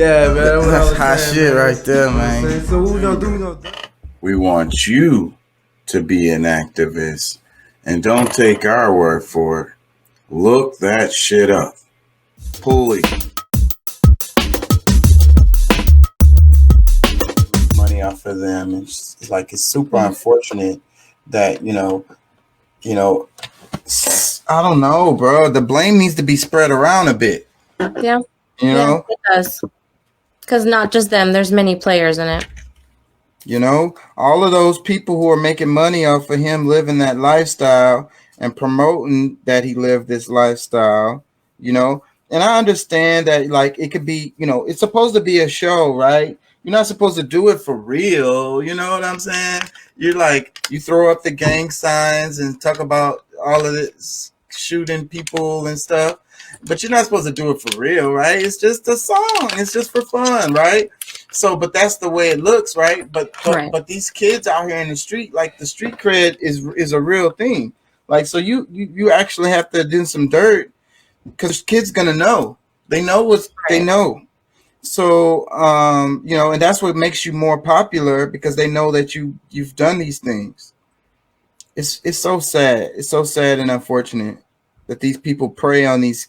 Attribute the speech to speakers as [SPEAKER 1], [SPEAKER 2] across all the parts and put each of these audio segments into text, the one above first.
[SPEAKER 1] Yeah, man. What I
[SPEAKER 2] That's
[SPEAKER 1] was
[SPEAKER 2] hot
[SPEAKER 1] saying,
[SPEAKER 2] shit
[SPEAKER 1] man.
[SPEAKER 2] right there,
[SPEAKER 1] You know what I'm
[SPEAKER 2] man.
[SPEAKER 1] saying? So what we gonna do? We gonna do.
[SPEAKER 3] We want you to be an activist. And don't take our word for it. Look that shit up. Pulley. Money off of them. It's like it's super unfortunate that, I don't know, bro. The blame needs to be spread around a bit.
[SPEAKER 4] Yeah.
[SPEAKER 3] You know?
[SPEAKER 4] It does. Because not just them, there's many players in it.
[SPEAKER 2] You know, all of those people who are making money off of him living that lifestyle and promoting that he lived this lifestyle, you know. And I understand that, like, it could be, it's supposed to be a show, right? You're not supposed to do it for real. You know what I'm saying? You're like, you throw up the gang signs and talk about all of this shooting people and stuff, but you're not supposed to do it for real, right? It's just a song. It's just for fun, right? So, but that's the way it looks, right? But these kids out here in the street, like the street cred is a real thing. Like, so you actually have to do some dirt because kids gonna know. They know what they know. So, and that's what makes you more popular because they know that you've done these things. It's so sad. It's so sad and unfortunate that these people prey on these.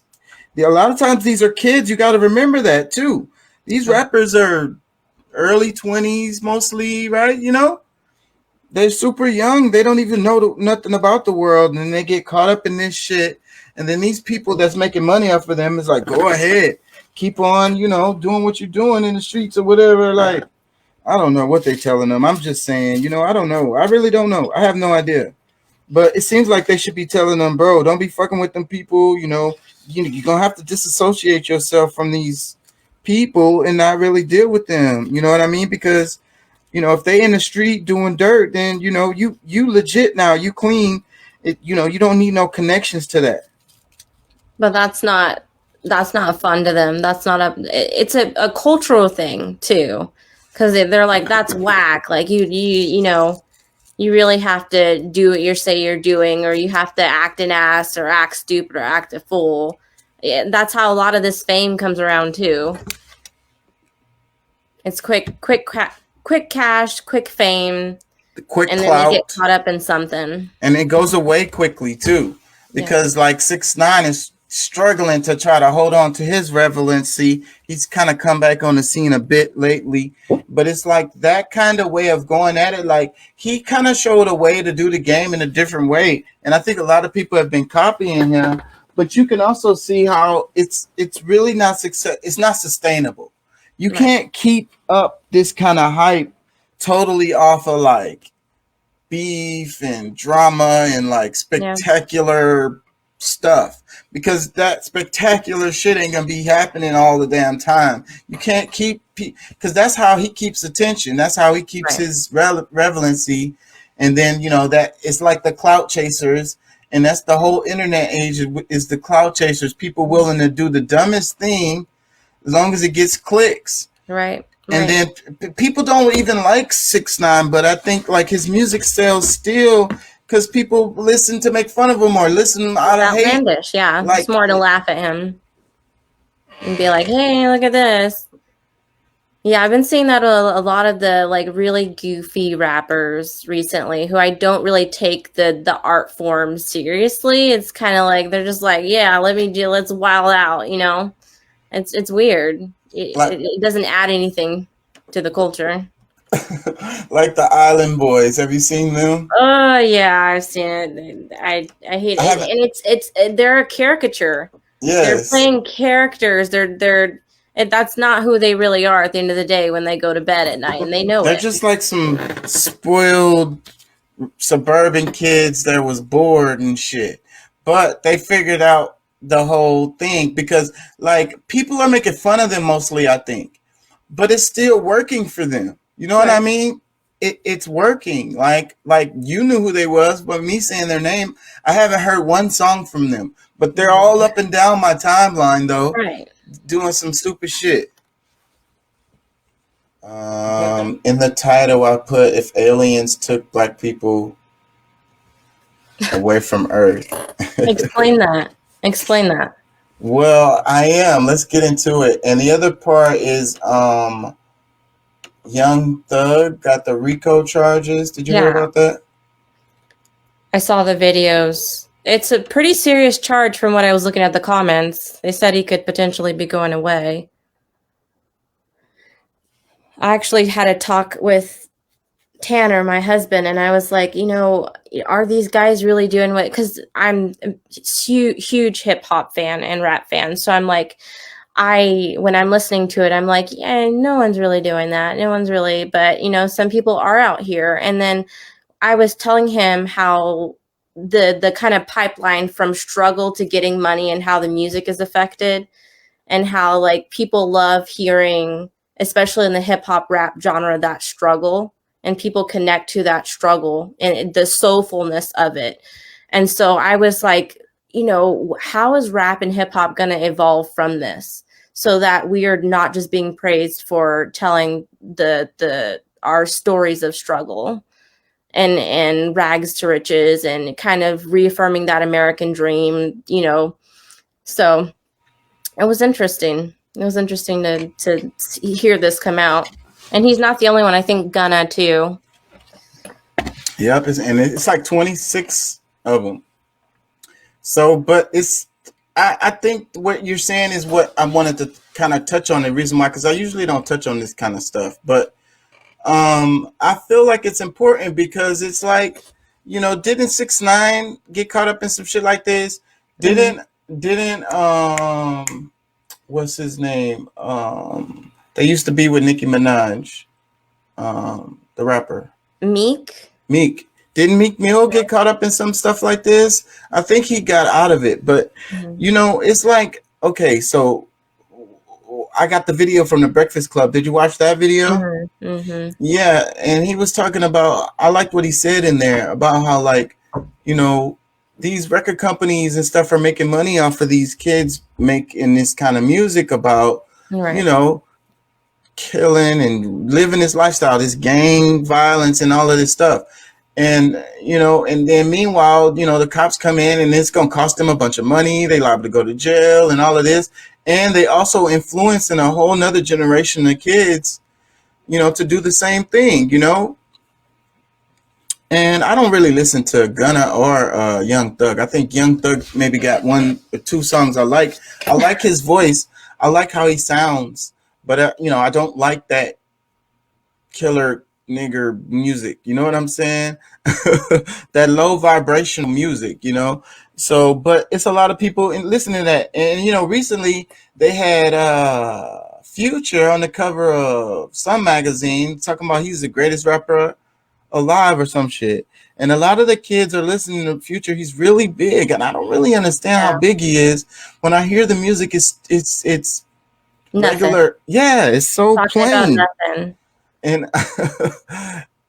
[SPEAKER 2] A lot of times these are kids. You got to remember that too. These rappers are early 20s mostly, right? They're super young. They don't even know nothing about the world, and they get caught up in this shit. And then these people that's making money off of them is like, go ahead, keep on, doing what you're doing in the streets or whatever. Like, I don't know what they're telling them. I'm just saying, I don't know. I really don't know. I have no idea. But it seems like they should be telling them, bro, don't be fucking with them people. You're going to have to disassociate yourself from these people and not really deal with them. You know what I mean? Because, if they in the street doing dirt, then, you legit now, you clean. You don't need no connections to that.
[SPEAKER 4] But that's not fun to them. That's not it's a cultural thing too. Because they're like, that's whack. Like you really have to do what you say you're doing, or you have to act an ass or act stupid or act a fool. Yeah, that's how a lot of this fame comes around too. It's quick cash, quick fame,
[SPEAKER 2] quick
[SPEAKER 4] and
[SPEAKER 2] clout.
[SPEAKER 4] Then they get caught up in something.
[SPEAKER 2] And it goes away quickly too, because like 6ix9ine is struggling to try to hold on to his relevancy. He's kind of come back on the scene a bit lately, but it's like that kind of way of going at it. Like he kind of showed a way to do the game in a different way, and I think a lot of people have been copying him. But you can also see how it's really not success. It's not sustainable. You can't keep up this kind of hype totally off of like beef and drama and like spectacular stuff, because that spectacular shit ain't gonna be happening all the damn time. You can't keep, because that's how he keeps attention. That's how he keeps his relevancy. And then that it's like the clout chasers, and that's the whole internet age is the clout chasers. People willing to do the dumbest thing as long as it gets clicks.
[SPEAKER 4] Right.
[SPEAKER 2] And then people don't even like 6ix9ine, but I think like his music sells still because people listen to make fun of him or listen out of hate.
[SPEAKER 4] Outlandish, yeah. Like, it's more to laugh at him and be like, hey, look at this. Yeah, I've been seeing that a lot of the like really goofy rappers recently who I don't really take the art form seriously. It's kind of like they're just like, yeah, let's wild out, It's weird. It doesn't add anything to the culture.
[SPEAKER 2] Like the Island Boys, have you seen them?
[SPEAKER 4] Oh yeah, I've seen it. I hate it, and they're a caricature. Yes. They're playing characters. That's not who they really are at the end of the day when they go to bed at night, and they know
[SPEAKER 2] they're just like some spoiled suburban kids that was bored and shit. But they figured out the whole thing because like people are making fun of them mostly, I think, but it's still working for them. You know what I mean? It's working. Like you knew who they was, but me saying their name, I haven't heard one song from them, but they're all up and down my timeline though, doing some stupid shit. In the title I put, if aliens took black people away from Earth.
[SPEAKER 4] Explain that.
[SPEAKER 3] Well, I am. Let's get into it. And the other part is Young Thug got the RICO charges. Did you hear
[SPEAKER 4] Yeah,
[SPEAKER 3] about that?
[SPEAKER 4] I saw the videos. It's a pretty serious charge from what I was looking at the comments. They said he could potentially be going away. I actually had a talk with Tanner, my husband, and I was like, are these guys really doing what? Because I'm a huge hip hop fan and rap fan. So I'm like, when I'm listening to it, I'm like, yeah, no one's really doing that. No one's really, but some people are out here. And then I was telling him how the kind of pipeline from struggle to getting money and how the music is affected, and how like people love hearing, especially in the hip hop rap genre, that struggle, and people connect to that struggle and the soulfulness of it. And so I was like, how is rap and hip hop going to evolve from this, so that we are not just being praised for telling the our stories of struggle and rags to riches, and kind of reaffirming that American dream, So it was interesting. It was interesting to hear this come out. And he's not the only one. I think Gunna too.
[SPEAKER 3] Yep, and it's like 26 of them. So, but I think what you're saying is what I wanted to kind of touch on. The reason why, because I usually don't touch on this kind of stuff, but I feel like it's important because it's like, didn't 6ix9ine get caught up in some shit like this? Didn't what's his name? They used to be with Nicki Minaj, the rapper. Meek. Didn't Meek Mill get caught up in some stuff like this? I think he got out of it, but it's like, okay, so I got the video from the Breakfast Club. Did you watch that video? Yeah, and he was talking about, I liked what he said in there about how, like, these record companies and stuff are making money off of these kids making this kind of music about,
[SPEAKER 4] Right.
[SPEAKER 3] killing and living this lifestyle, this gang violence and all of this stuff. And and then meanwhile, the cops come in and it's gonna cost them a bunch of money. They liable to go to jail and all of this. And they also influencing a whole nother generation of kids, to do the same thing, And I don't really listen to Gunna or Young Thug. I think Young Thug maybe got 1 or 2 songs I like. I like his voice. I like how he sounds. But I don't like that killer nigger music. You know what I'm saying? That low vibrational music. So, but it's a lot of people listening to that. And recently they had Future on the cover of some magazine talking about he's the greatest rapper alive or some shit. And a lot of the kids are listening to Future. He's really big, and I don't really understand how big he is. When I hear the music, it's
[SPEAKER 4] Nothing.
[SPEAKER 3] regular. Yeah, it's so
[SPEAKER 4] Talking
[SPEAKER 3] plain.
[SPEAKER 4] about nothing.
[SPEAKER 3] And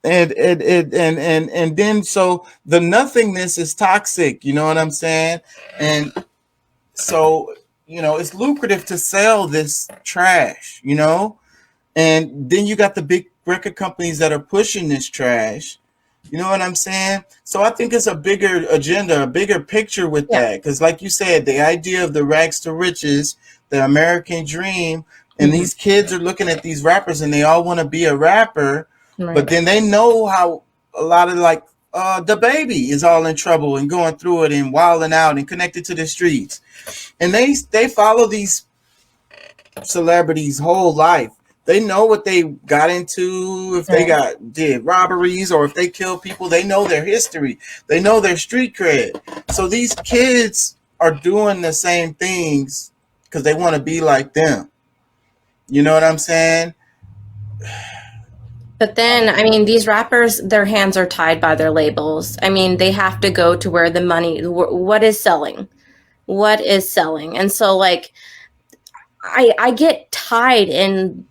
[SPEAKER 3] and then so the nothingness is toxic. You know what I'm saying? And so it's lucrative to sell this trash. And then you got the big record companies that are pushing this trash. You know what I'm saying? So I think it's a bigger agenda, a bigger picture with that. Because like you said, the idea of the rags to riches, the American dream, and these kids are looking at these rappers and they all want to be a rapper.
[SPEAKER 4] Right.
[SPEAKER 3] But then they know how a lot of like the baby is all in trouble and going through it and wilding out and connected to the streets. And they follow these celebrities' whole life. They know what they got into, if they did robberies or if they killed people. They know their history. They know their street cred. So these kids are doing the same things because they want to be like them. You know what I'm saying?
[SPEAKER 4] But then, I mean, these rappers, their hands are tied by their labels. I mean, they have to go to where the money, what is selling? What is selling? And so, like, I get tied in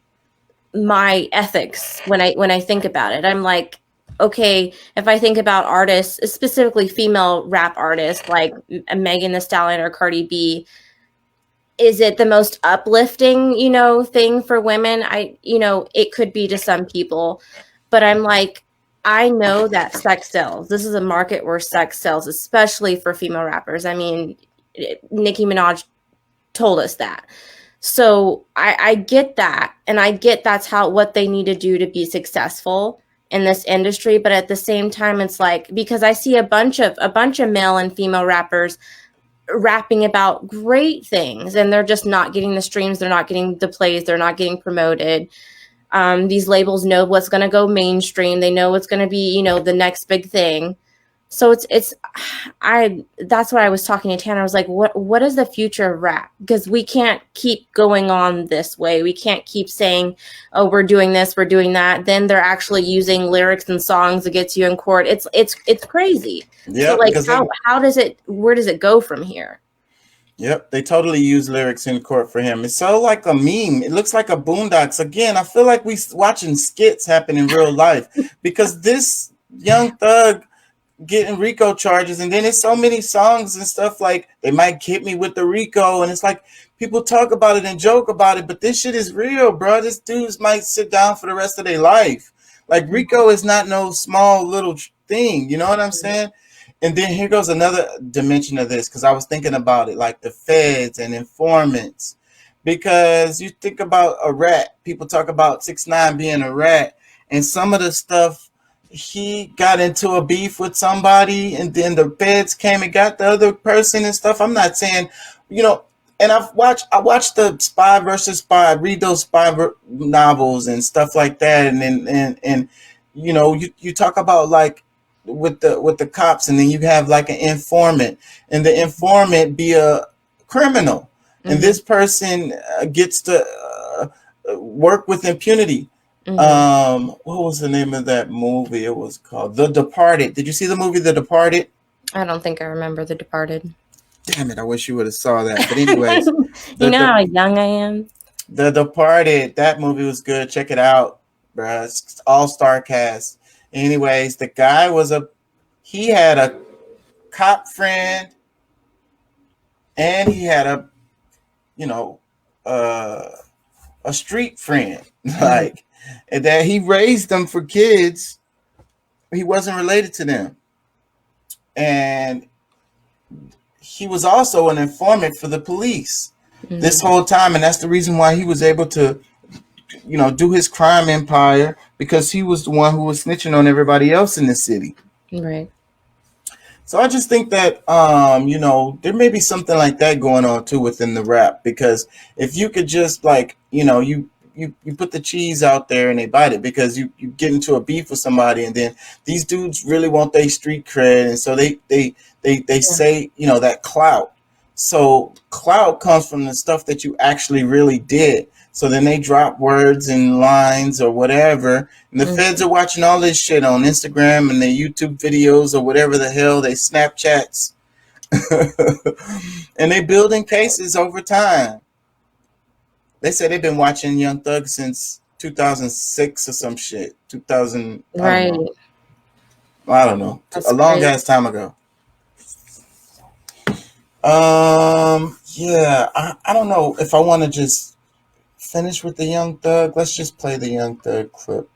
[SPEAKER 4] my ethics when I think about it. I'm like, okay, if I think about artists, specifically female rap artists like Megan Thee Stallion or Cardi B, is it the most uplifting, thing for women? It could be to some people, but I'm like, I know that sex sells. This is a market where sex sells, especially for female rappers. I mean, Nicki Minaj told us that. So I get that, and I get that's what they need to do to be successful in this industry. But at the same time, it's like, because I see a bunch of male and female rappers rapping about great things, and they're just not getting the streams, they're not getting the plays, they're not getting promoted. These labels know what's going to go mainstream. They know what's going to be, the next big thing. So that's why I was talking to Tanner. I was like, what is the future of rap? Because we can't keep going on this way. We can't keep saying, oh, we're doing this, we're doing that. Then they're actually using lyrics and songs against you in court. It's crazy.
[SPEAKER 3] Yeah.
[SPEAKER 4] So like, where does it go from here?
[SPEAKER 3] Yep, they totally use lyrics in court for him. It's so like a meme. It looks like a Boondocks. Again, I feel like we watching skits happen in real life, because this Young Thug getting RICO charges, and then it's so many songs and stuff like they might hit me with the RICO, and it's like people talk about it and joke about it, but this shit is real, bro. This dudes might sit down for the rest of their life. Like, RICO is not no small little thing, you know what I'm saying? And then here goes another dimension of this, because I was thinking about it, like the feds and informants. Because you think about a rat, people talk about 6ix9ine being a rat, and some of the stuff, he got into a beef with somebody, and then the feds came and got the other person and stuff. I'm not saying, and I watched the Spy versus Spy, read those spy novels and stuff like that, and you talk about like with the cops, and then you have like an informant, and the informant be a criminal, and this person gets to work with impunity. What was the name of that movie? It was called The Departed. Did you see the movie The Departed?
[SPEAKER 4] I don't think I remember The Departed.
[SPEAKER 3] Damn it, I wish you would have saw that. But anyways,
[SPEAKER 4] you know how young I am.
[SPEAKER 3] The Departed, that movie was good. Check it out, bruh. It's all-star cast. Anyways, the guy he had a cop friend, and he had a street friend, like, and that he raised them for kids. He wasn't related to them, and he was also an informant for the police this whole time, and that's the reason why he was able to do his crime empire, because he was the one who was snitching on everybody else in the city.
[SPEAKER 4] Right.
[SPEAKER 3] So I just think that there may be something like that going on too within the rap, because if you could just like you put the cheese out there and they bite it, because you get into a beef with somebody, and then these dudes really want their street cred, and so they say that clout. So clout comes from the stuff that you actually really did. So then they drop words and lines or whatever, and the feds are watching all this shit on Instagram and their YouTube videos or whatever the hell, they Snapchats, and they building cases over time. They said they've been watching Young Thug since 2006 or some shit. 2000,
[SPEAKER 4] right?
[SPEAKER 3] I don't know.
[SPEAKER 4] That's
[SPEAKER 3] a long
[SPEAKER 4] crazy.
[SPEAKER 3] ass time ago. Yeah, I don't know if I want to just finish with the Young Thug. Let's just play the Young Thug clip.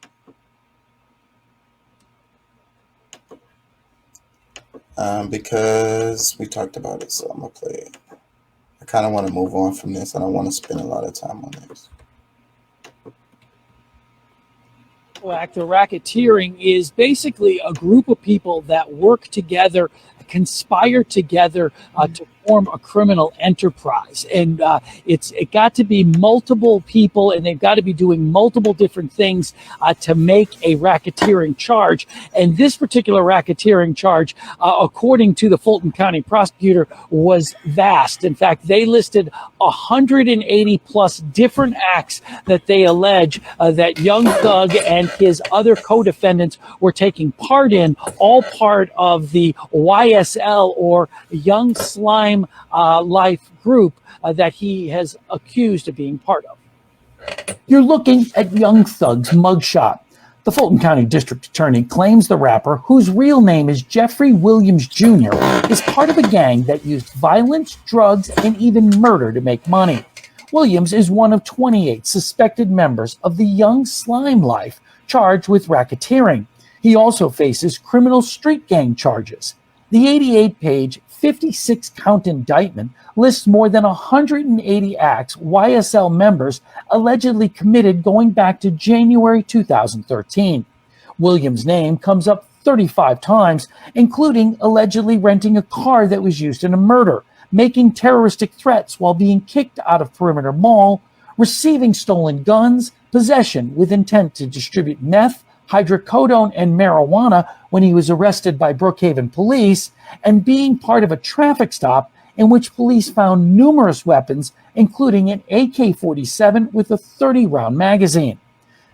[SPEAKER 3] Because we talked about it, so I'm gonna play it. I kind of want to move on from this. I don't want to spend a lot of time on this.
[SPEAKER 5] Act of racketeering is basically a group of people that work together, conspire together to form a criminal enterprise, and it got to be multiple people, and they've got to be doing multiple different things to make a racketeering charge. And this particular racketeering charge, according to the Fulton County prosecutor, was vast. In fact, they listed 180 plus different acts that they allege that Young Thug and his other co-defendants were taking part in, all part of the YSL, or Young Slime Life group, that he has accused of being part of.
[SPEAKER 6] You're looking at Young Thug's mugshot. The Fulton County District Attorney claims the rapper, whose real name is Jeffrey Williams Jr., is part of a gang that used violence, drugs, and even murder to make money. Williams is one of 28 suspected members of the Young Slime Life charged with racketeering. He also faces criminal street gang charges. The 88-page, 56-count indictment lists more than 180 acts YSL members allegedly committed going back to January 2013. Williams' name comes up 35 times, including allegedly renting a car that was used in a murder, making terroristic threats while being kicked out of Perimeter Mall, receiving stolen guns, possession with intent to distribute meth, hydrocodone, and marijuana when he was arrested by Brookhaven police, and being part of a traffic stop in which police found numerous weapons, including an AK-47 with a 30-round magazine.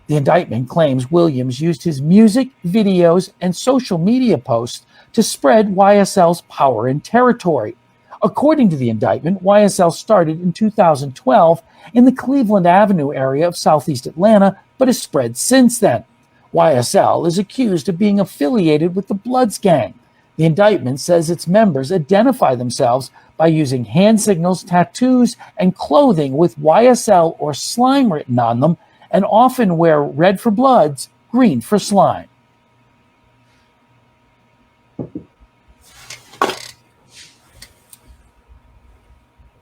[SPEAKER 6] The indictment claims Williams used his music, videos, and social media posts to spread YSL's power and territory. According to the indictment, YSL started in 2012 in the Cleveland Avenue area of Southeast Atlanta, but has spread since then. YSL is accused of being affiliated with the Bloods gang. The indictment says its members identify themselves by using hand signals, tattoos, and clothing with YSL or slime written on them, and often wear red for Bloods, green for slime.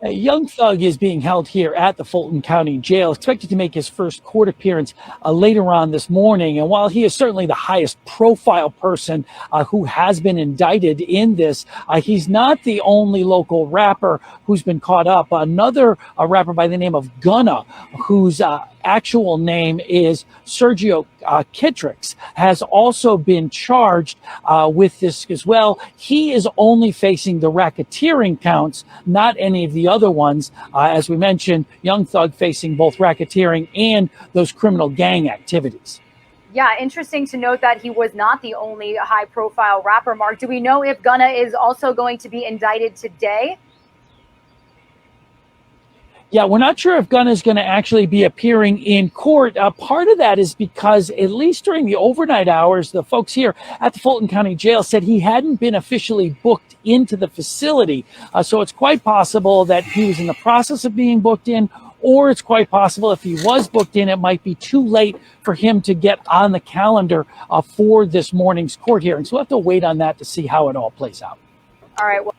[SPEAKER 5] A young thug is being held here at the Fulton County Jail, expected to make his first court appearance later on this morning. And while he is certainly the highest profile person who has been indicted in this, he's not the only local rapper who's been caught up. Another rapper by the name of Gunna, whose actual name is Sergio Kittrix, has also been charged with this as well. He is only facing the racketeering counts, not any of the other ones. As we mentioned, Young Thug facing both racketeering and those criminal gang activities.
[SPEAKER 7] Yeah, interesting to note that he was not the only high-profile rapper, Mark. Do we know if Gunna is also going to be indicted today?
[SPEAKER 5] Yeah, we're not sure if Gunna is going to actually be appearing in court. Part of that is because, at least during the overnight hours, the folks here at the Fulton County Jail said he hadn't been officially booked into the facility. So it's quite possible that he was in the process of being booked in, or it's quite possible if he was booked in, it might be too late for him to get on the calendar for this morning's court hearing. So we'll have to wait on that to see how it all plays out.
[SPEAKER 7] All right. Well,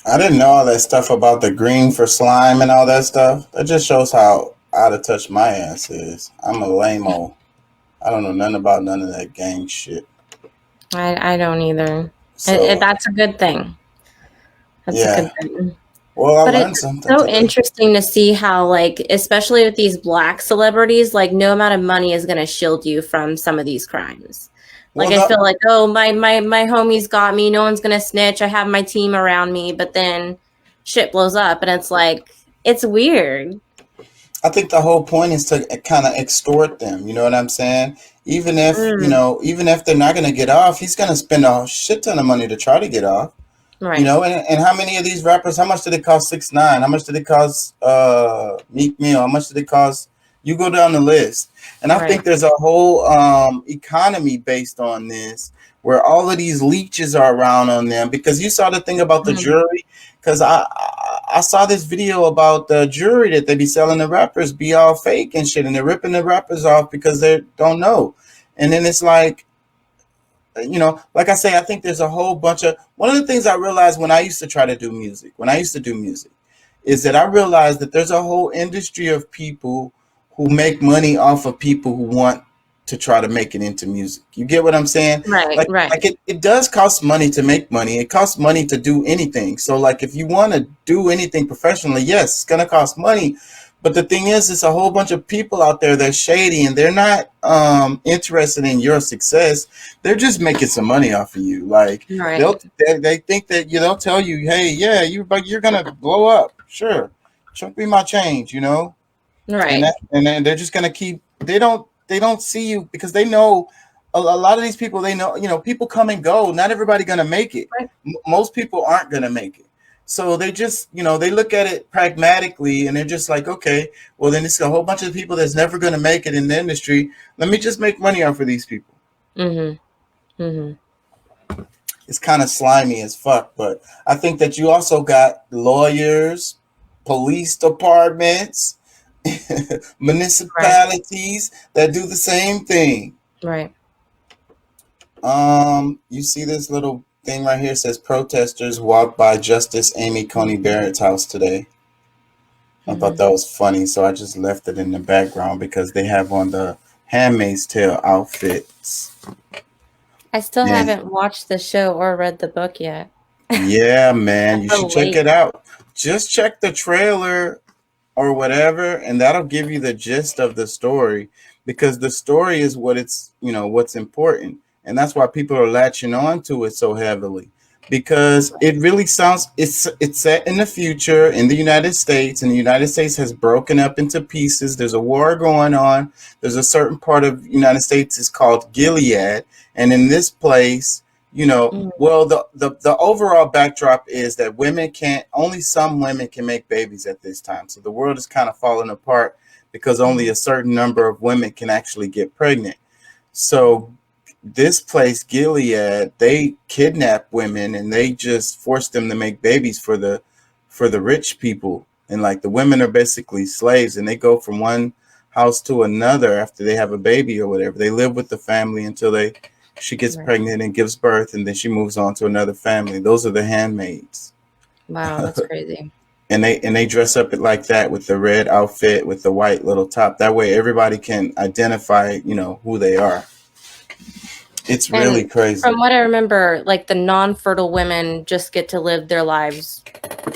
[SPEAKER 3] I didn't know all that stuff about the green for slime and all that stuff. That just shows how out of touch my ass is. I'm a lame-o. I don't know nothing about none of that gang shit.
[SPEAKER 4] I don't either.
[SPEAKER 3] So,
[SPEAKER 4] That's a good thing. That's a good thing.
[SPEAKER 3] Well,
[SPEAKER 4] But
[SPEAKER 3] I learned
[SPEAKER 4] it's
[SPEAKER 3] something
[SPEAKER 4] so
[SPEAKER 3] today.
[SPEAKER 4] interesting to see how, like, especially with these black celebrities, like, no amount of money is going to shield you from some of these crimes. Like,
[SPEAKER 3] Well,
[SPEAKER 4] I feel like, oh, my homies got me. No one's going to snitch. I have my team around me. But then shit blows up. And it's like, it's weird.
[SPEAKER 3] I think the whole point is to kind of extort them. You know what I'm saying? Even if, even if they're not going to get off, he's going to spend a shit ton of money to try to get off.
[SPEAKER 4] Right.
[SPEAKER 3] You know, and how many of these rappers, how much did it cost 6ix9ine? How much did it cost Meek Mill? How much did it cost? You go down the list. And I think there's a whole economy based on this, where all of these leeches are around on them. Because you saw the thing about the jury, because I saw this video about the jury that they be selling the rappers be all fake and shit, and they're ripping the rappers off because they don't know. And then it's like, you know, like I say, I think there's a whole bunch of, one of the things I realized when I used to try to do music, is that I realized that there's a whole industry of people who make money off of people who want to try to make it into music. You get what I'm saying?
[SPEAKER 4] Right.
[SPEAKER 3] Like it does cost money to make money. It costs money to do anything. So like if you want to do anything professionally, yes, it's going to cost money. But the thing is, it's a whole bunch of people out there that's shady, and they're not interested in your success. They're just making some money off of you. Like they think that they'll tell you, hey, yeah, you're gonna blow up. Sure, show me my change, you know.
[SPEAKER 4] Right.
[SPEAKER 3] And then they're just gonna keep. They don't see you because they know a lot of these people. They know, you know, people come and go. Not everybody gonna make it.
[SPEAKER 4] Right.
[SPEAKER 3] Most people aren't gonna make it. So they just, you know, they look at it pragmatically, and they're just like, okay, well, then it's a whole bunch of people that's never going to make it in the industry. Let me just make money off of these people. It's kind of slimy as fuck, but I think that you also got lawyers, police departments, municipalities that do the same thing.
[SPEAKER 4] Right.
[SPEAKER 3] You see this little thing right here says protesters walked by Justice Amy Coney Barrett's house today. I thought that was funny, so I just left it in the background because they have on the Handmaid's Tale outfits.
[SPEAKER 4] I still
[SPEAKER 3] Yeah.
[SPEAKER 4] haven't watched the show or read the book yet.
[SPEAKER 3] Yeah, man, you
[SPEAKER 4] So
[SPEAKER 3] should check
[SPEAKER 4] late.
[SPEAKER 3] it out. Just check the trailer or whatever, and that'll give you the gist of the story, because the story is what it's, what's important. And that's why people are latching on to it so heavily, because it really sounds, it's set in the future in the United States, and the United States has broken up into pieces. There's a war going on. There's a certain part of the United States is called Gilead. And in this place, well, the overall backdrop is that only some women can make babies at this time. So the world is kind of falling apart because only a certain number of women can actually get pregnant. So this place, Gilead, they kidnap women and they just force them to make babies for the rich people. And like the women are basically slaves, and they go from one house to another after they have a baby or whatever. They live with the family until she gets pregnant and gives birth, and then she moves on to another family. Those are the handmaids.
[SPEAKER 4] Wow, that's crazy.
[SPEAKER 3] And they dress up it like that with the red outfit with the white little top. That way everybody can identify, who they are. It's really crazy.
[SPEAKER 4] From what I remember, like the non-fertile women just get to live their lives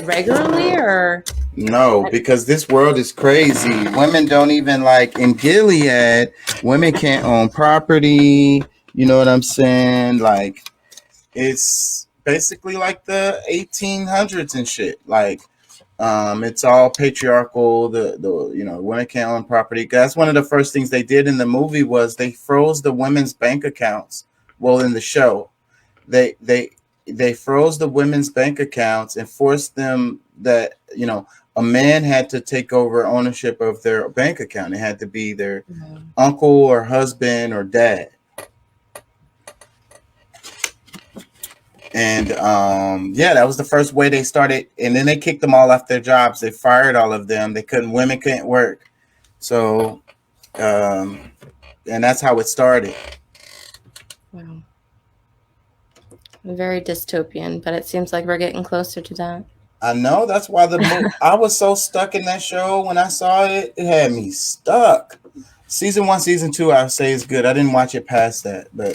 [SPEAKER 4] regularly, or
[SPEAKER 3] no, because this world is crazy. Women don't even, like in Gilead, women can't own property. You know what I'm saying? Like, it's basically like the 1800s and shit. Like, it's all patriarchal. The women can't own property. That's one of the first things they did in the movie was they froze the women's bank accounts. Well, in the show, they froze the women's bank accounts and forced them that a man had to take over ownership of their bank account. It had to be their uncle or husband or dad. And that was the first way they started. And then they kicked them all off their jobs. They fired all of them. Women couldn't work. So, and that's how it started.
[SPEAKER 4] wow, very dystopian. But it seems like we're getting closer to that.
[SPEAKER 3] I know. That's why I was so stuck in that show when I saw it. It had me stuck. Season 1, season 2, I would say is good. I didn't watch it past that, but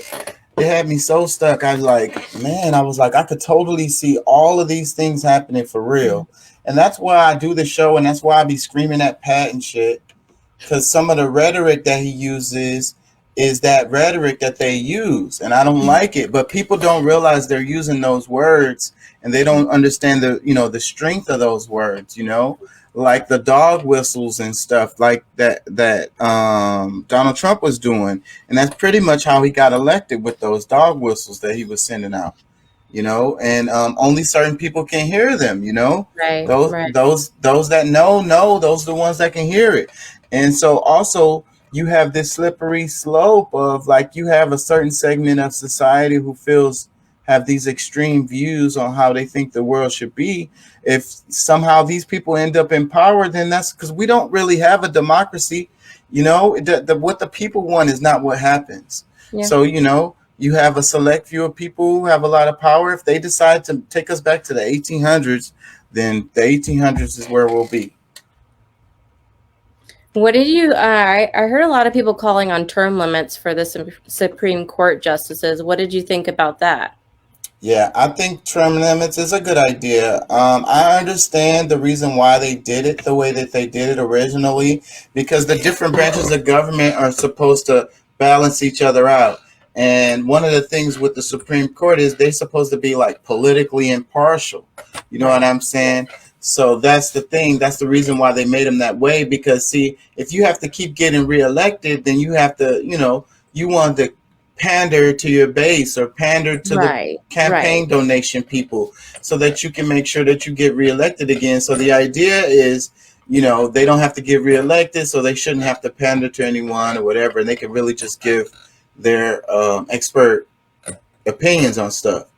[SPEAKER 3] it had me so stuck. I was like, I could totally see all of these things happening for real. And that's why I do the show, and that's why I be screaming at Pat and shit. Because some of the rhetoric that he uses is that rhetoric that they use, and I don't like it. But people don't realize they're using those words, and they don't understand the strength of those words, like the dog whistles and stuff like that Donald Trump was doing. And that's pretty much how he got elected, with those dog whistles that he was sending out, and only certain people can hear them,
[SPEAKER 4] Right.
[SPEAKER 3] Those that know, those are the ones that can hear it. And so also you have this slippery slope of, like, you have a certain segment of society who have these extreme views on how they think the world should be. If somehow these people end up in power, then that's because we don't really have a democracy. What the people want is not what happens. Yeah. So, you have a select few of people who have a lot of power. If they decide to take us back to the 1800s, then the 1800s is where we'll be.
[SPEAKER 4] What did you, I heard a lot of people calling on term limits for the Supreme Court justices. What did you think about that?
[SPEAKER 3] Yeah, I think term limits is a good idea. I understand the reason why they did it the way that they did it originally, because the different branches of government are supposed to balance each other out. And one of the things with the Supreme Court is they're supposed to be like politically impartial. You know what I'm saying? So that's the thing. That's the reason why they made them that way. Because, see, if you have to keep getting reelected, then you have to, you want to pander to your base or pander to the campaign donation people so that you can make sure that you get reelected again. So the idea is, they don't have to get reelected, so they shouldn't have to pander to anyone or whatever. And they can really just give their expert opinions on stuff.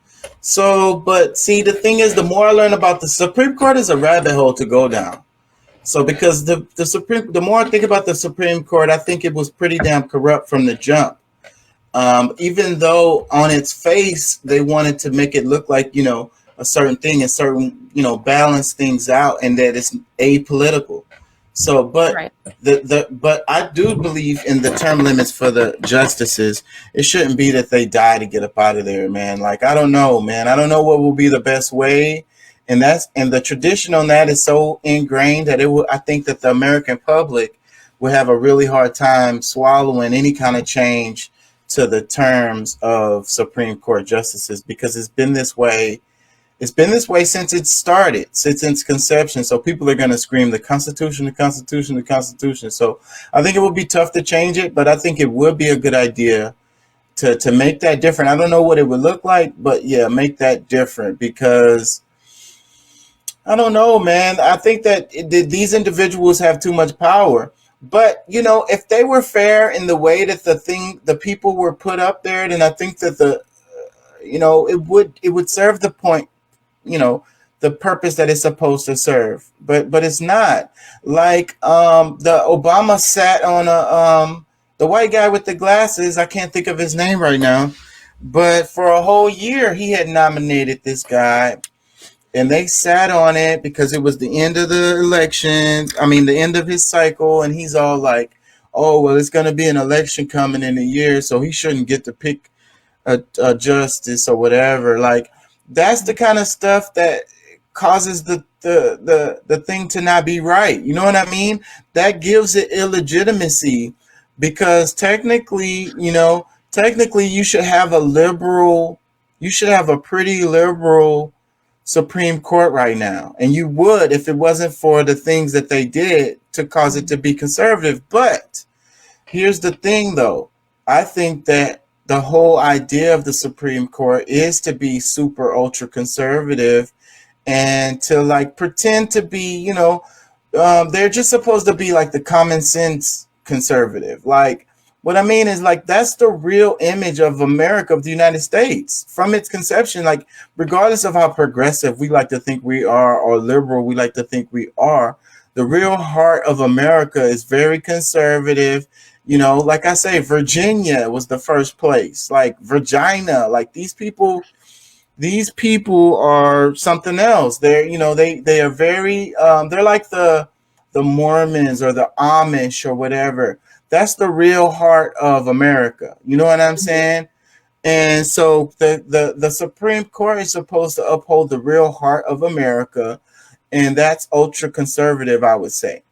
[SPEAKER 3] So, but see, the thing is, the more I learn about the Supreme Court is a rabbit hole to go down. So because the more I think about the Supreme Court, I think it was pretty damn corrupt from the jump. Even though on its face they wanted to make it look like, you know, a certain thing and certain, you know, balance things out and that it's apolitical. So, but
[SPEAKER 4] Right.
[SPEAKER 3] but I do believe in the term limits for the justices. It shouldn't be that they die to get up out of there, man. Like, I don't know, man. I don't know what will be the best way. And the tradition on that is so ingrained that I think that the American public would have a really hard time swallowing any kind of change to the terms of Supreme Court justices, because it's been this way. It's been this way since it started, since its conception. So people are going to scream the Constitution, the Constitution, the Constitution. So I think it would be tough to change it, but I think it would be a good idea to make that different. I don't know what it would look like, but yeah, make that different, because I don't know, man. I think that these individuals have too much power. But, you know, if they were fair in the way that the people were put up there, then I think that you know, it would serve the point, you know, the purpose that it's supposed to serve. But it's not. Like, the Obama sat on the white guy with the glasses. I can't think of his name right now. But for a whole year, he had nominated this guy. And they sat on it because it was the end of the elections. I mean, the end of his cycle. And he's all like, oh, well, it's going to be an election coming in a year, so he shouldn't get to pick a justice or whatever. Like, that's the kind of stuff that causes the thing to not be right. You know what I mean? That gives it illegitimacy, because technically you should have a pretty liberal Supreme Court right now, and you would if it wasn't for the things that they did to cause it to be conservative. But here's the thing, though. I think that the whole idea of the Supreme Court is to be super ultra conservative and to like pretend to be, you know, they're just supposed to be like the common sense conservative. Like, what I mean is, like, that's the real image of America, of the United States, from its conception. Like, regardless of how progressive we like to think we are, or liberal we like to think we are, the real heart of America is very conservative. You know, like I say, Virginia was the first place. Like, Virginia, like, these people are something else. They're, you know, they are very, they're like the Mormons or the Amish or whatever. That's the real heart of America. You know what I'm saying? And so the Supreme Court is supposed to uphold the real heart of America, and that's ultra conservative, I would say.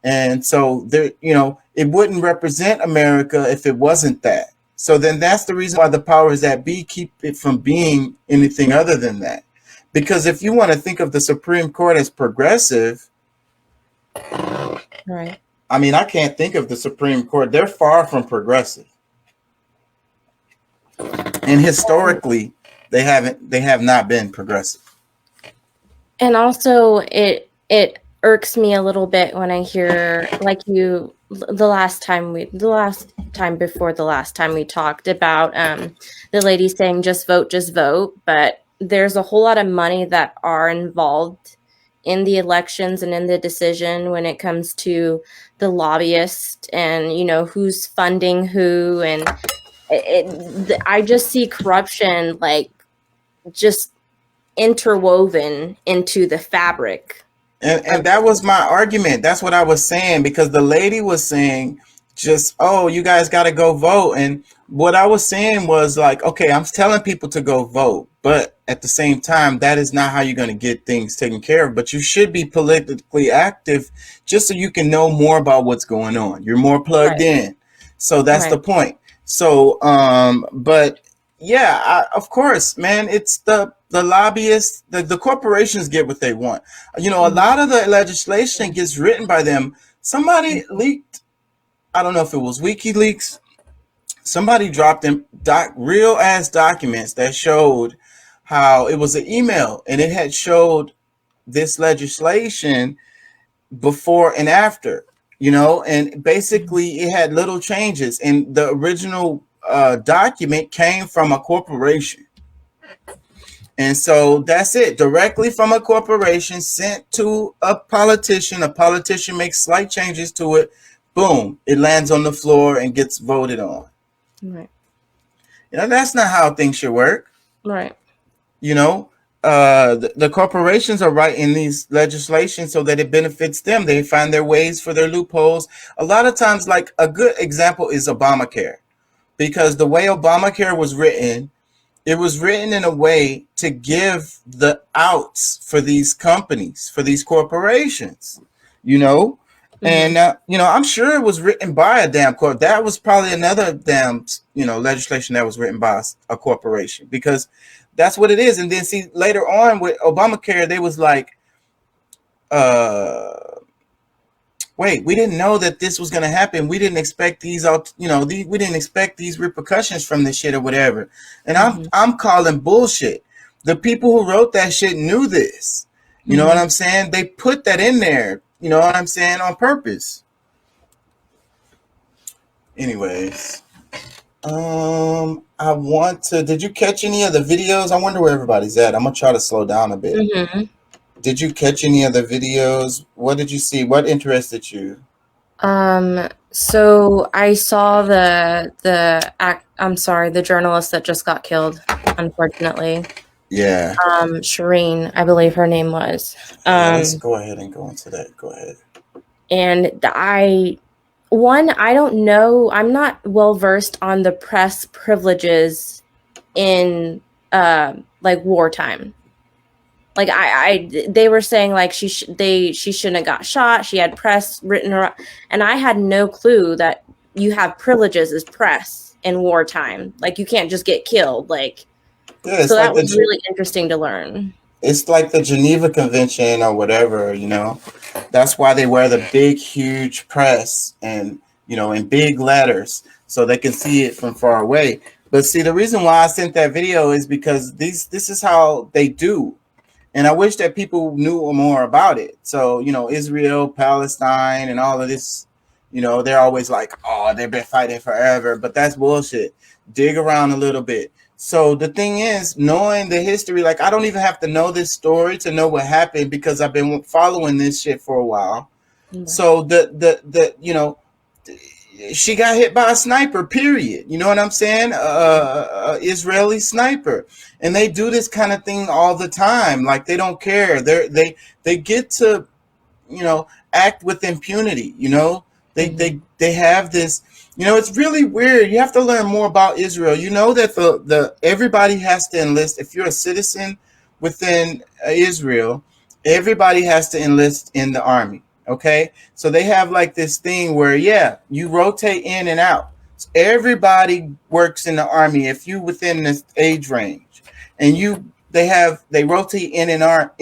[SPEAKER 3] And so there, you know, it wouldn't represent America if it wasn't that. So then that's the reason why the powers that be keep it from being anything other than that. Because if you want to think of the Supreme Court as progressive,
[SPEAKER 4] Right.
[SPEAKER 3] I mean, I can't think of the Supreme Court. They're far from progressive. And historically, they have not been progressive.
[SPEAKER 4] And also it irks me a little bit when I hear, like, the last time before the last time we talked about the lady saying just vote, but there's a whole lot of money that are involved in the elections and in the decision when it comes to the lobbyist and, you know, who's funding who. And I just see corruption, like, just interwoven into the fabric.
[SPEAKER 3] And that was my argument. That's what I was saying, because the lady was saying just, oh, you guys got to go vote. And what I was saying was like, okay, I'm telling people to go vote, but at the same time, that is not how you're going to get things taken care of. But you should be politically active just so you can know more about what's going on. You're more plugged in. So that's the point. So, but yeah, of course, man, it's the lobbyists, the corporations get what they want. You know, a lot of the legislation gets written by them. Somebody leaked, I don't know if it was WikiLeaks, somebody dropped in real ass documents that showed how it was an email, and it had showed this legislation before and after, you know, and basically it had little changes, and the original document came from a corporation. And so that's it, directly from a corporation sent to a politician. A politician makes slight changes to it. Boom, it lands on the floor and gets voted on.
[SPEAKER 4] Right.
[SPEAKER 3] That's not how things should work.
[SPEAKER 4] Right.
[SPEAKER 3] The corporations are writing these legislation so that it benefits them. They find their ways for their loopholes. A lot of times, like a good example is Obamacare, because the way Obamacare was written, it was written in a way to give the outs for these companies, for these corporations, and I'm sure it was written by a damn corp. That was probably another damn legislation that was written by a corporation, because that's what it is. And then see, later on with Obamacare, they was like, wait, we didn't know that this was going to happen. We didn't expect we didn't expect these repercussions from this shit or whatever. And I'm calling bullshit. The people who wrote that shit knew this. You know what I'm saying? They put that in there, you know what I'm saying, on purpose. Anyways, did you catch any of the videos? I wonder where everybody's at. I'm going to try to slow down a bit. Did you catch any of the videos? What did you see? What interested you?
[SPEAKER 4] So I saw the journalist that just got killed, unfortunately.
[SPEAKER 3] Yeah.
[SPEAKER 4] Shireen, I believe her name was.
[SPEAKER 3] Let's go ahead and go into that. Go ahead.
[SPEAKER 4] And I don't know. I'm not well versed on the press privileges in like wartime. Like they were saying like she shouldn't have got shot. She had press written her, and I had no clue that you have privileges as press in wartime. Like you can't just get killed. Like,
[SPEAKER 3] yeah,
[SPEAKER 4] so like that was really interesting to learn.
[SPEAKER 3] It's like the Geneva Convention or whatever, That's why they wear the big, huge press and in big letters so they can see it from far away. But see, the reason why I sent that video is because this is how they do. And I wish that people knew more about it. So, Israel, Palestine, and all of this, they're always like, oh, they've been fighting forever. But that's bullshit. Dig around a little bit. So the thing is, knowing the history, like I don't even have to know this story to know what happened because I've been following this shit for a while. So she got hit by a sniper, period. You know what I'm saying? Israeli sniper. And they do this kind of thing all the time. Like they don't care. They get to, act with impunity. They have this, it's really weird. You have to learn more about Israel. You know that everybody has to enlist. If you're a citizen within Israel, everybody has to enlist in the army. Okay, so they have like this thing where you rotate in and out. So everybody works in the army if you within this age range, and they rotate in and out.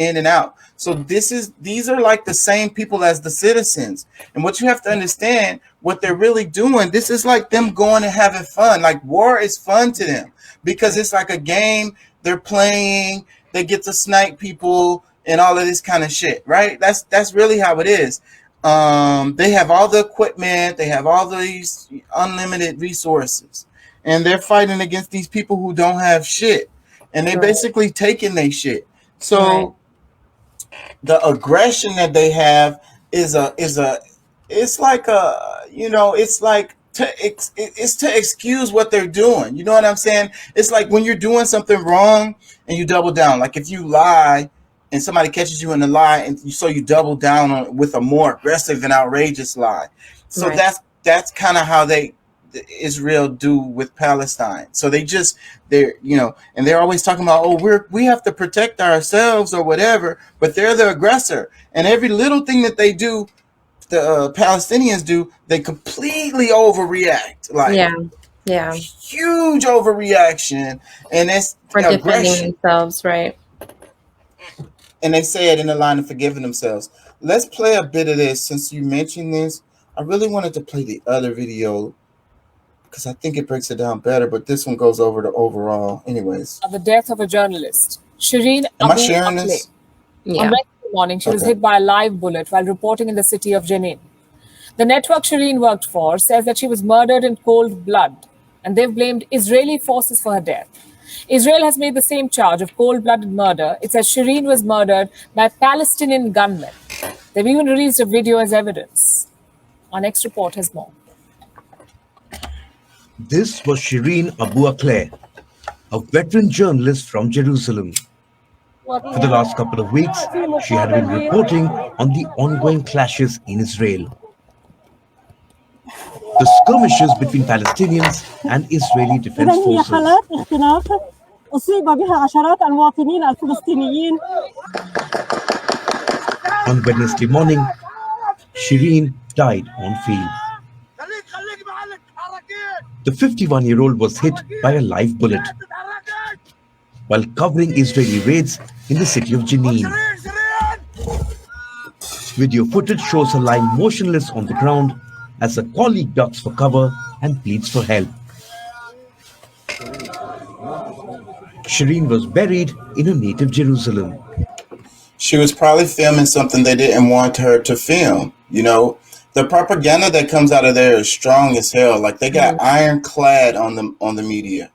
[SPEAKER 3] So these are like the same people as the citizens. And what you have to understand, what they're really doing, this is like them going and having fun. Like war is fun to them because it's like a game they're playing. They get to snipe people and all of this kind of shit, right? That's really how it is. They have all the equipment, they have all these unlimited resources, and they're fighting against these people who don't have shit, and they basically taking their shit. So the aggression that they have it's to excuse what they're doing. You know what I'm saying? It's like when you're doing something wrong and you double down. Like if you lie and somebody catches you in a lie, and so you double down on with a more aggressive and outrageous lie. So that's kind of how Israel do with Palestine. So they're and they're always talking about, oh, we have to protect ourselves or whatever, but they're the aggressor, and every little thing that they do, the Palestinians do, they completely overreact. Like huge overreaction, and it's
[SPEAKER 4] for defending themselves, right?
[SPEAKER 3] And they say it in the line of forgiving themselves. Let's play a bit of this since you mentioned this. I really wanted to play the other video because I think it breaks it down better, but this one goes over the overall. Anyways.
[SPEAKER 8] The death of a journalist. Shireen
[SPEAKER 3] Am I sharing this?
[SPEAKER 8] Yeah. On Wednesday morning, she was hit by a live bullet while reporting in the city of Jenin. The network Shireen worked for says that she was murdered in cold blood, and they've blamed Israeli forces for her death. Israel has made the same charge of cold-blooded murder. It says Shireen was murdered by Palestinian gunmen. They've even released a video as evidence. Our next report has more.
[SPEAKER 9] This was Shireen Abu Akleh, a veteran journalist from Jerusalem. For the last couple of weeks, she had been reporting on the ongoing clashes in Israel. The skirmishes between Palestinians and Israeli defense forces. On Wednesday morning, Shireen died on field. The 51-year-old was hit by a live bullet while covering Israeli raids in the city of Jenin. Video footage shows her lying motionless on the ground as a colleague ducks for cover and pleads for help. Shireen was buried in her native Jerusalem.
[SPEAKER 3] She was probably filming something they didn't want her to film. You know, the propaganda that comes out of there is strong as hell. Like they got ironclad on the media.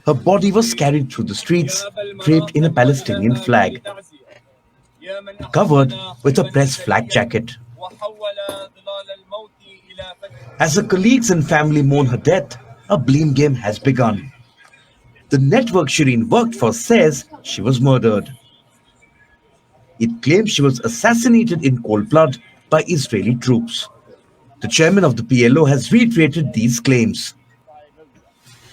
[SPEAKER 9] Her body was carried through the streets, draped in a Palestinian flag, covered with a press flag jacket. As her colleagues and family mourn her death, a blame game has begun. The network Shireen worked for says she was murdered. It claims she was assassinated in cold blood by Israeli troops. The chairman of the PLO has reiterated these claims.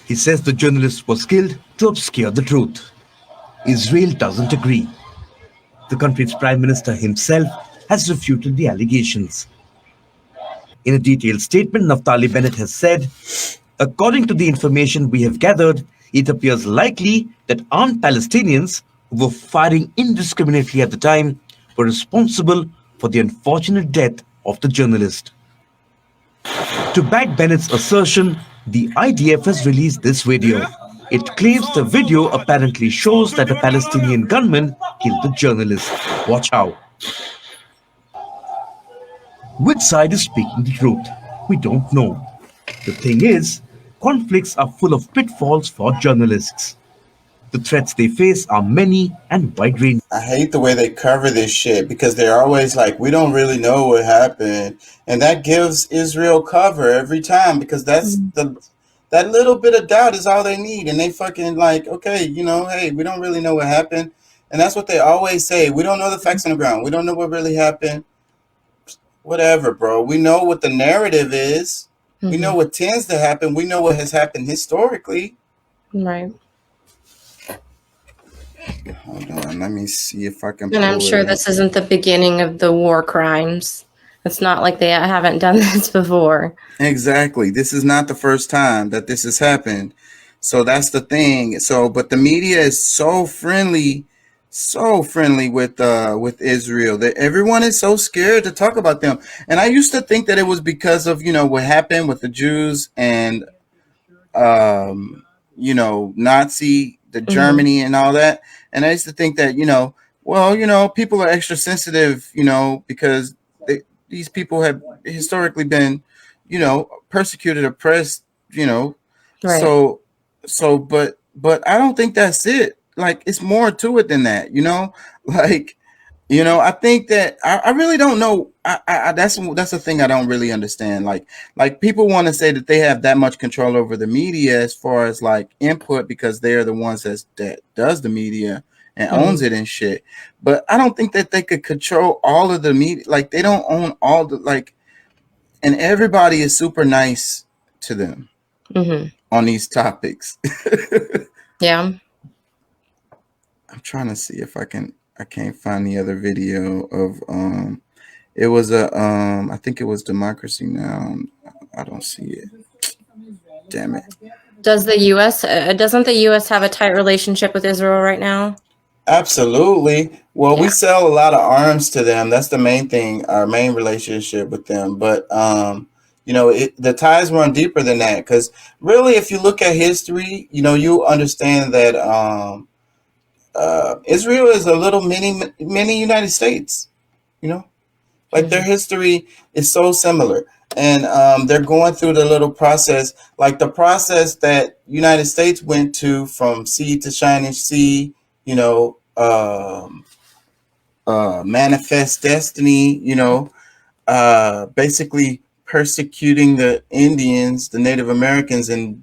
[SPEAKER 9] He says the journalist was killed to obscure the truth. Israel doesn't agree. The country's prime minister himself has refuted the allegations. In a detailed statement, Naftali Bennett has said, "According to the information we have gathered, it appears likely that armed Palestinians who were firing indiscriminately at the time were responsible for the unfortunate death of the journalist." To back Bennett's assertion, the IDF has released this video. It claims the video apparently shows that a Palestinian gunman killed the journalist. Watch how. Which side is speaking the truth? We don't know. The thing is, conflicts are full of pitfalls for journalists. The threats they face are many and wide-ranging.
[SPEAKER 3] I hate the way they cover this shit because they're always like, we don't really know what happened. And that gives Israel cover every time because that's that little bit of doubt is all they need. And they fucking like, okay, you know, hey, we don't really know what happened. And that's what they always say. We don't know the facts on the ground. We don't know what really happened. Whatever, bro. We know what the narrative is. We know what tends to happen. We know what has happened historically.
[SPEAKER 4] Right.
[SPEAKER 3] Hold on, let me see if I can.
[SPEAKER 4] And I'm sure this isn't the beginning of the war crimes. It's not like they haven't done this before.
[SPEAKER 3] Exactly. This is not the first time that this has happened. So that's the thing. So, but the media is so friendly with Israel that everyone is so scared to talk about them. And I used to think that it was because of, you know, what happened with the Jews and you know, Nazi, the Germany and all that. And I used to think that, you know, well, you know, people are extra sensitive, you know, because these people have historically been, you know, persecuted, oppressed, you know.
[SPEAKER 4] Right.
[SPEAKER 3] But I don't think that's it. Like, it's more to it than that, you know. Like, you know, I think that I really don't know. That's the thing I don't really understand. Like people want to say that they have that much control over the media as far as like input because they're the ones that does the media and owns it and shit. But I don't think that they could control all of the media. Like they don't own all the like, and everybody is super nice to them on these topics.
[SPEAKER 4] Yeah.
[SPEAKER 3] I'm trying to see if I can't find the other video of it was I think it was Democracy Now. I don't see it. Damn it.
[SPEAKER 4] Doesn't the US have a tight relationship with Israel right now?
[SPEAKER 3] Absolutely. Well, we sell a lot of arms to them. That's the main thing, our main relationship with them. But you know, the ties run deeper than that because really, if you look at history, you know, you understand that Israel is a little mini United States, you know, like their history is so similar, and they're going through the little process, like the process that United States went to from sea to shining sea, you know, manifest destiny, you know, basically persecuting the Indians, the Native Americans, and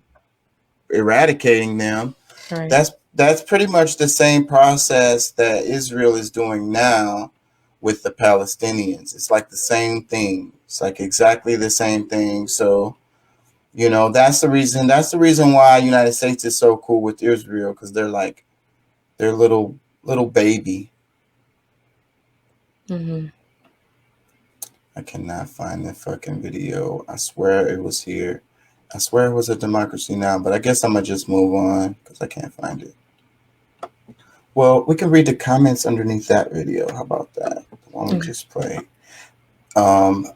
[SPEAKER 3] eradicating them.
[SPEAKER 4] Right.
[SPEAKER 3] That's pretty much the same process that Israel is doing now with the Palestinians. It's like the same thing. It's like exactly the same thing. So, you know, that's the reason why United States is so cool with Israel, because they're like their little baby.
[SPEAKER 4] Mm-hmm.
[SPEAKER 3] I cannot find the fucking video. I swear it was here. I swear it was a Democracy Now, but I guess I'm gonna just move on because I can't find it. Well, we can read the comments underneath that video. How about that? The one we just played.
[SPEAKER 8] Now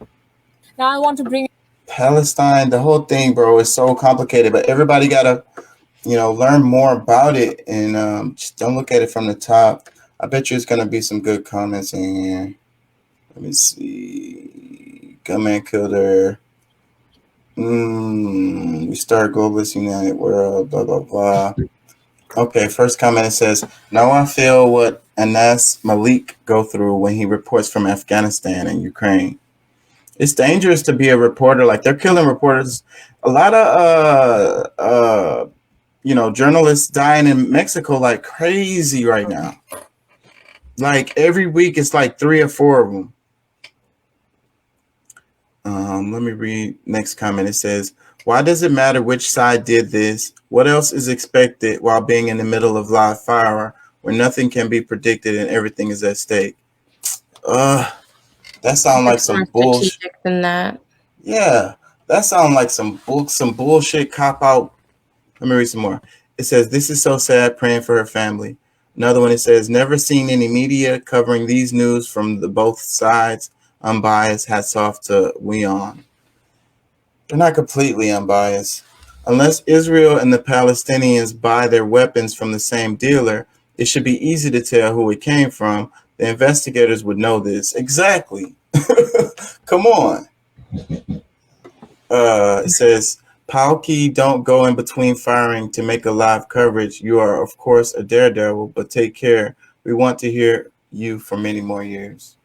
[SPEAKER 8] I want to bring
[SPEAKER 3] Palestine, the whole thing, bro, is so complicated, but everybody gotta, you know, learn more about it, and just don't look at it from the top. I bet you it's gonna be some good comments in here. Let me see. Gunman Killer. We start Globalist United World, blah, blah, blah. Okay, first comment, it says, now I feel what Anas Malik go through when he reports from Afghanistan and Ukraine. It's dangerous to be a reporter. Like, they're killing reporters. A lot of, you know, journalists dying in Mexico like crazy right now. Like, every week it's like 3 or 4 of them. Let me read next comment. It says, why does it matter which side did this? What else is expected while being in the middle of live fire where nothing can be predicted and everything is at stake? That sounds like some bullshit.
[SPEAKER 4] Than that.
[SPEAKER 3] Yeah, that sounds like some bullshit cop out. Let me read some more. It says, this is so sad, praying for her family. Another one, it says, never seen any media covering these news from the both sides. Unbiased, hats off to Weon. They're not completely unbiased. Unless Israel and the Palestinians buy their weapons from the same dealer, it should be easy to tell who it came from. The investigators would know this. Exactly. Come on. It says, Palki, don't go in between firing to make a live coverage. You are, of course, a daredevil, but take care. We want to hear you for many more years.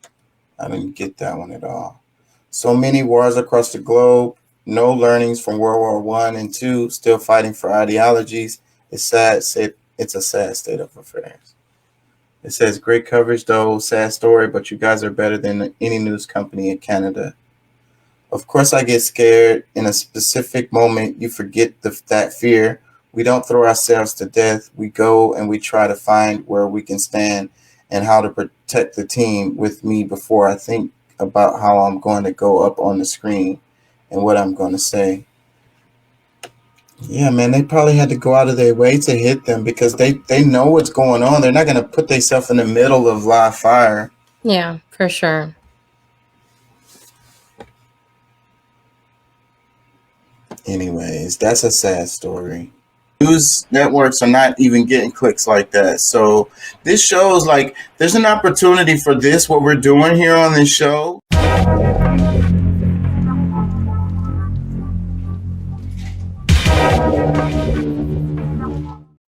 [SPEAKER 3] I didn't get that one at all. So many wars across the globe, no learnings from World War I and II, still fighting for ideologies. It's sad. It's a sad state of affairs. It says, great coverage, though. Sad story, but you guys are better than any news company in Canada. Of course, I get scared. In a specific moment, you forget that fear. We don't throw ourselves to death. We go and we try to find where we can stand and how to protect the team with me before I think about how I'm going to go up on the screen and what I'm going to say. Yeah, man, they probably had to go out of their way to hit them because they know what's going on. They're not going to put themselves in the middle of live fire.
[SPEAKER 4] Yeah, for sure.
[SPEAKER 3] Anyways, that's a sad story. News networks are not even getting clicks like that. So this shows like there's an opportunity for this, what we're doing here on this show.